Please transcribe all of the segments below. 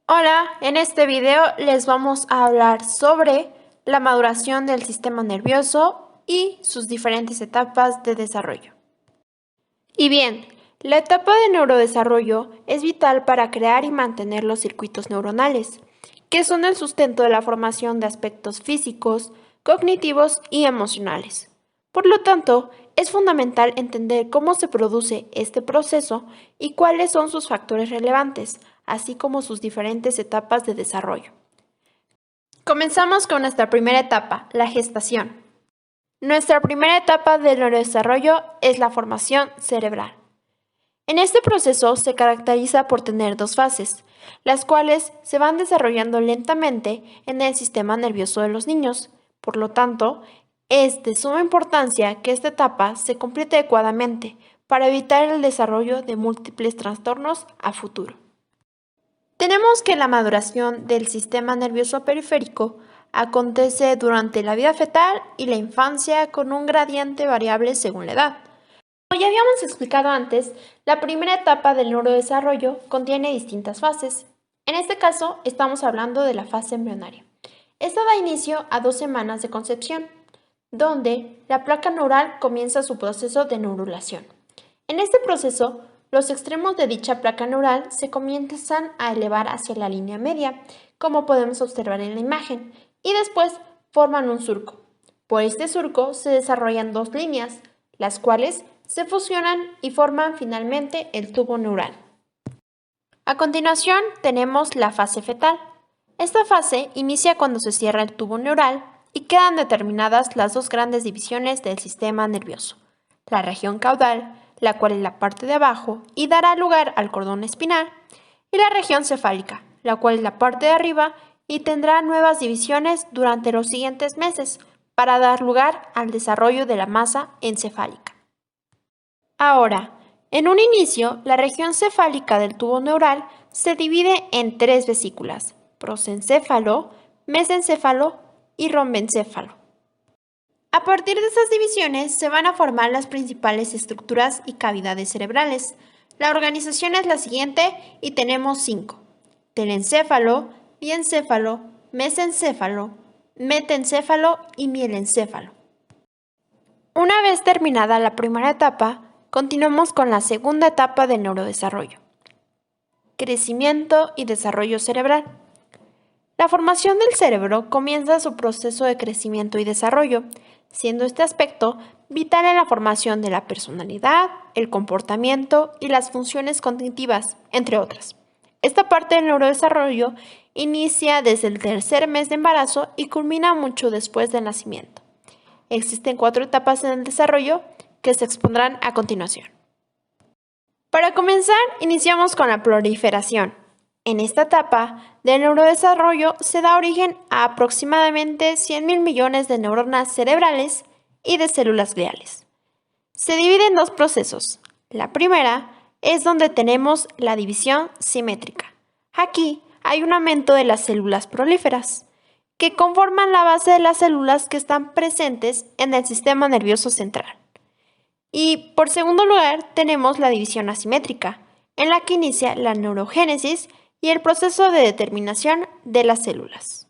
Hola, en este video les vamos a hablar sobre la maduración del sistema nervioso y sus diferentes etapas de desarrollo. Y bien, la etapa de neurodesarrollo es vital para crear y mantener los circuitos neuronales, que son el sustento de la formación de aspectos físicos, cognitivos y emocionales. Por lo tanto, es fundamental entender cómo se produce este proceso y cuáles son sus factores relevantes, así como sus diferentes etapas de desarrollo. Comenzamos con nuestra primera etapa, la gestación. Nuestra primera etapa del neurodesarrollo es la formación cerebral. En este proceso se caracteriza por tener dos fases, las cuales se van desarrollando lentamente en el sistema nervioso de los niños. Por lo tanto, es de suma importancia que esta etapa se complete adecuadamente para evitar el desarrollo de múltiples trastornos a futuro. Tenemos que la maduración del sistema nervioso periférico acontece durante la vida fetal y la infancia con un gradiente variable según la edad. Como ya habíamos explicado antes, la primera etapa del neurodesarrollo contiene distintas fases. En este caso, estamos hablando de la fase embrionaria. Esta da inicio a 2 semanas de concepción, donde la placa neural comienza su proceso de neurulación. En este proceso, los extremos de dicha placa neural se comienzan a elevar hacia la línea media, como podemos observar en la imagen, y después forman un surco. Por este surco se desarrollan dos líneas, las cuales se fusionan y forman finalmente el tubo neural. A continuación tenemos la fase fetal. Esta fase inicia cuando se cierra el tubo neural y quedan determinadas las dos grandes divisiones del sistema nervioso, la región caudal, la cual es la parte de abajo y dará lugar al cordón espinal, y la región cefálica, la cual es la parte de arriba y tendrá nuevas divisiones durante los siguientes meses para dar lugar al desarrollo de la masa encefálica. Ahora, en un inicio, la región cefálica del tubo neural se divide en 3 vesículas: prosencéfalo, mesencéfalo y rombencéfalo. A partir de estas divisiones se van a formar las principales estructuras y cavidades cerebrales. La organización es la siguiente y tenemos 5: telencéfalo, diencéfalo, mesencéfalo, metencéfalo y mielencéfalo. Una vez terminada la primera etapa, continuamos con la segunda etapa del neurodesarrollo: crecimiento y desarrollo cerebral. La formación del cerebro comienza su proceso de crecimiento y desarrollo, siendo este aspecto vital en la formación de la personalidad, el comportamiento y las funciones cognitivas, entre otras. Esta parte del neurodesarrollo inicia desde el tercer mes de embarazo y culmina mucho después del nacimiento. Existen 4 etapas en el desarrollo que se expondrán a continuación. Para comenzar, iniciamos con la proliferación. En esta etapa del neurodesarrollo se da origen a aproximadamente 100.000 millones de neuronas cerebrales y de células gliales. Se divide en 2 procesos. La primera es donde tenemos la división simétrica. Aquí hay un aumento de las células prolíferas, que conforman la base de las células que están presentes en el sistema nervioso central. Y por segundo lugar tenemos la división asimétrica, en la que inicia la neurogénesis y el proceso de determinación de las células.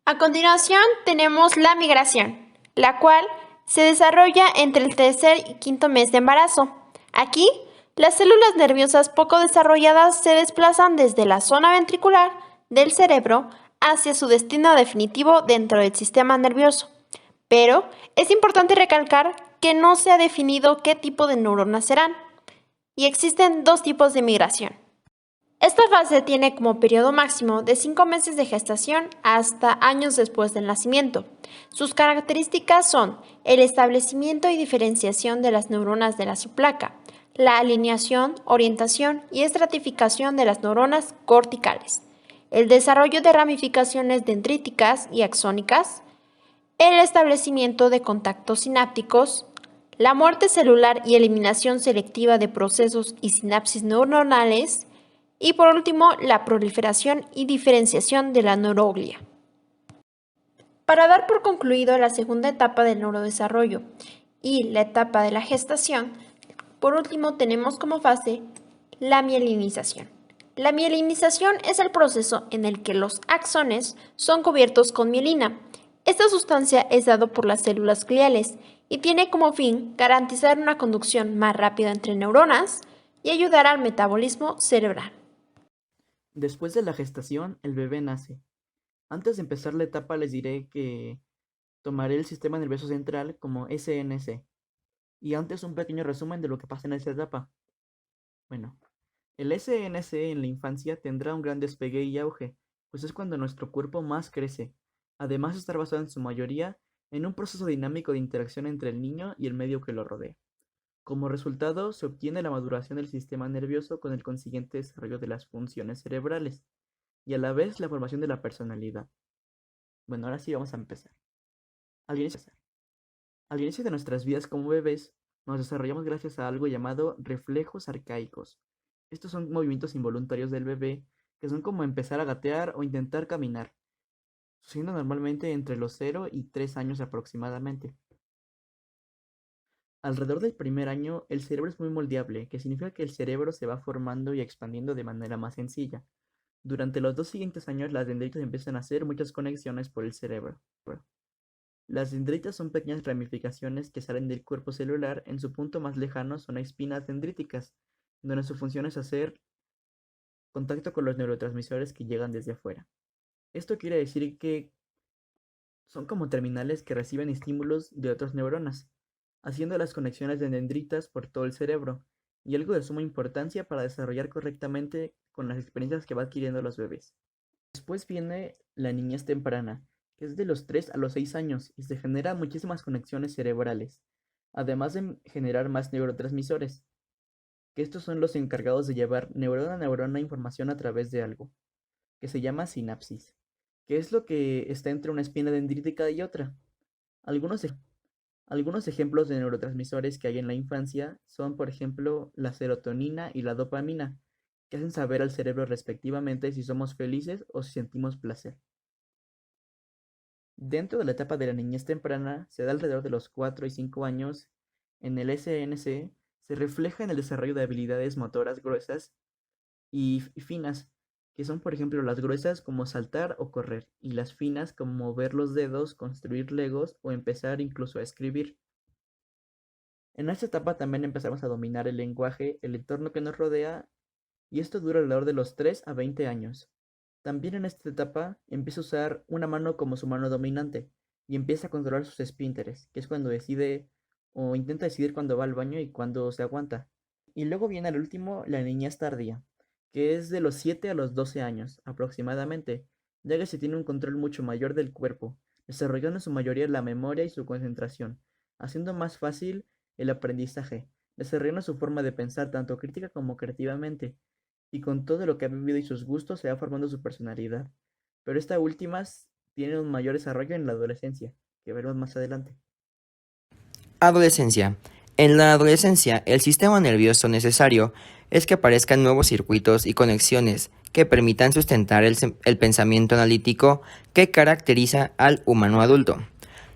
A continuación tenemos la migración, la cual se desarrolla entre el tercer y quinto mes de embarazo. Aquí, las células nerviosas poco desarrolladas se desplazan desde la zona ventricular del cerebro hacia su destino definitivo dentro del sistema nervioso. Pero es importante recalcar que no se ha definido qué tipo de neuronas serán, y existen 2 tipos de migración. Esta fase tiene como periodo máximo de 5 meses de gestación hasta años después del nacimiento. Sus características son el establecimiento y diferenciación de las neuronas de la subplaca, la alineación, orientación y estratificación de las neuronas corticales, el desarrollo de ramificaciones dendríticas y axónicas, el establecimiento de contactos sinápticos, la muerte celular y eliminación selectiva de procesos y sinapsis neuronales, y por último, la proliferación y diferenciación de la neuroglia. Para dar por concluido la segunda etapa del neurodesarrollo y la etapa de la gestación, por último tenemos como fase la mielinización. La mielinización es el proceso en el que los axones son cubiertos con mielina. Esta sustancia es dada por las células gliales y tiene como fin garantizar una conducción más rápida entre neuronas y ayudar al metabolismo cerebral. Después de la gestación, el bebé nace. Antes de empezar la etapa les diré que tomaré el sistema nervioso central como SNC. Y antes un pequeño resumen de lo que pasa en esta etapa. Bueno, el SNC en la infancia tendrá un gran despegue y auge, pues es cuando nuestro cuerpo más crece. Además, está basado en su mayoría en un proceso dinámico de interacción entre el niño y el medio que lo rodea. Como resultado, se obtiene la maduración del sistema nervioso con el consiguiente desarrollo de las funciones cerebrales y a la vez la formación de la personalidad. Bueno, ahora sí vamos a empezar. Al inicio de nuestras vidas como bebés, nos desarrollamos gracias a algo llamado reflejos arcaicos. Estos son movimientos involuntarios del bebé que son como empezar a gatear o intentar caminar, sucediendo normalmente entre los 0 y 3 años aproximadamente. Alrededor del primer año, el cerebro es muy moldeable, que significa que el cerebro se va formando y expandiendo de manera más sencilla. Durante los 2 siguientes años, las dendritas empiezan a hacer muchas conexiones por el cerebro. Las dendritas son pequeñas ramificaciones que salen del cuerpo celular. En su punto más lejano son espinas dendríticas, donde su función es hacer contacto con los neurotransmisores que llegan desde afuera. Esto quiere decir que son como terminales que reciben estímulos de otras neuronas, haciendo las conexiones de dendritas por todo el cerebro, y algo de suma importancia para desarrollar correctamente con las experiencias que va adquiriendo los bebés. Después viene la niñez temprana, que es de los 3 a los 6 años y se generan muchísimas conexiones cerebrales, además de generar más neurotransmisores, que estos son los encargados de llevar neurona a neurona información a través de algo, que se llama sinapsis, que es lo que está entre una espina dendrítica y otra. Algunos ejemplos de neurotransmisores que hay en la infancia son, por ejemplo, la serotonina y la dopamina, que hacen saber al cerebro respectivamente si somos felices o si sentimos placer. Dentro de la etapa de la niñez temprana, se da alrededor de los 4 y 5 años, en el SNC se refleja en el desarrollo de habilidades motoras gruesas y finas, que son por ejemplo las gruesas como saltar o correr, y las finas como mover los dedos, construir legos o empezar incluso a escribir. En esta etapa también empezamos a dominar el lenguaje, el entorno que nos rodea, y esto dura alrededor de los 3 a 20 años. También en esta etapa empieza a usar una mano como su mano dominante y empieza a controlar sus esfínteres, que es cuando decide o intenta decidir cuándo va al baño y cuándo se aguanta. Y luego viene al último la niñez tardía, que es de los 7 a los 12 años aproximadamente, ya que se tiene un control mucho mayor del cuerpo, desarrollando en su mayoría la memoria y su concentración, haciendo más fácil el aprendizaje, desarrollando su forma de pensar tanto crítica como creativamente, y con todo lo que ha vivido y sus gustos se va formando su personalidad. Pero esta última tiene un mayor desarrollo en la adolescencia, que veremos más adelante. Adolescencia. En la adolescencia, el sistema nervioso necesario es que aparezcan nuevos circuitos y conexiones que permitan sustentar el pensamiento analítico que caracteriza al humano adulto.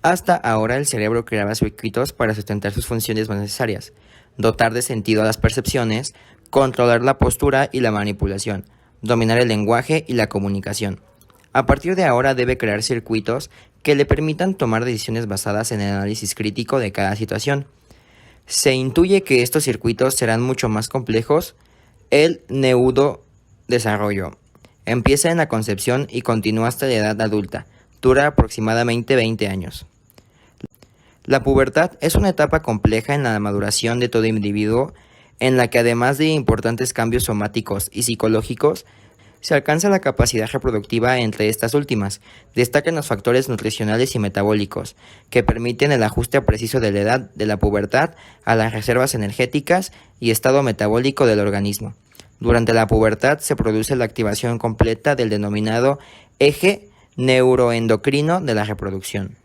Hasta ahora el cerebro creaba circuitos para sustentar sus funciones más necesarias, dotar de sentido a las percepciones, controlar la postura y la manipulación, dominar el lenguaje y la comunicación. A partir de ahora debe crear circuitos que le permitan tomar decisiones basadas en el análisis crítico de cada situación. Se intuye que estos circuitos serán mucho más complejos. El neurodesarrollo empieza en la concepción y continúa hasta la edad adulta. Dura aproximadamente 20 años. La pubertad es una etapa compleja en la maduración de todo individuo, en la que además de importantes cambios somáticos y psicológicos, se alcanza la capacidad reproductiva entre estas últimas. Destacan los factores nutricionales y metabólicos, que permiten el ajuste preciso de la edad de la pubertad a las reservas energéticas y estado metabólico del organismo. Durante la pubertad se produce la activación completa del denominado eje neuroendocrino de la reproducción.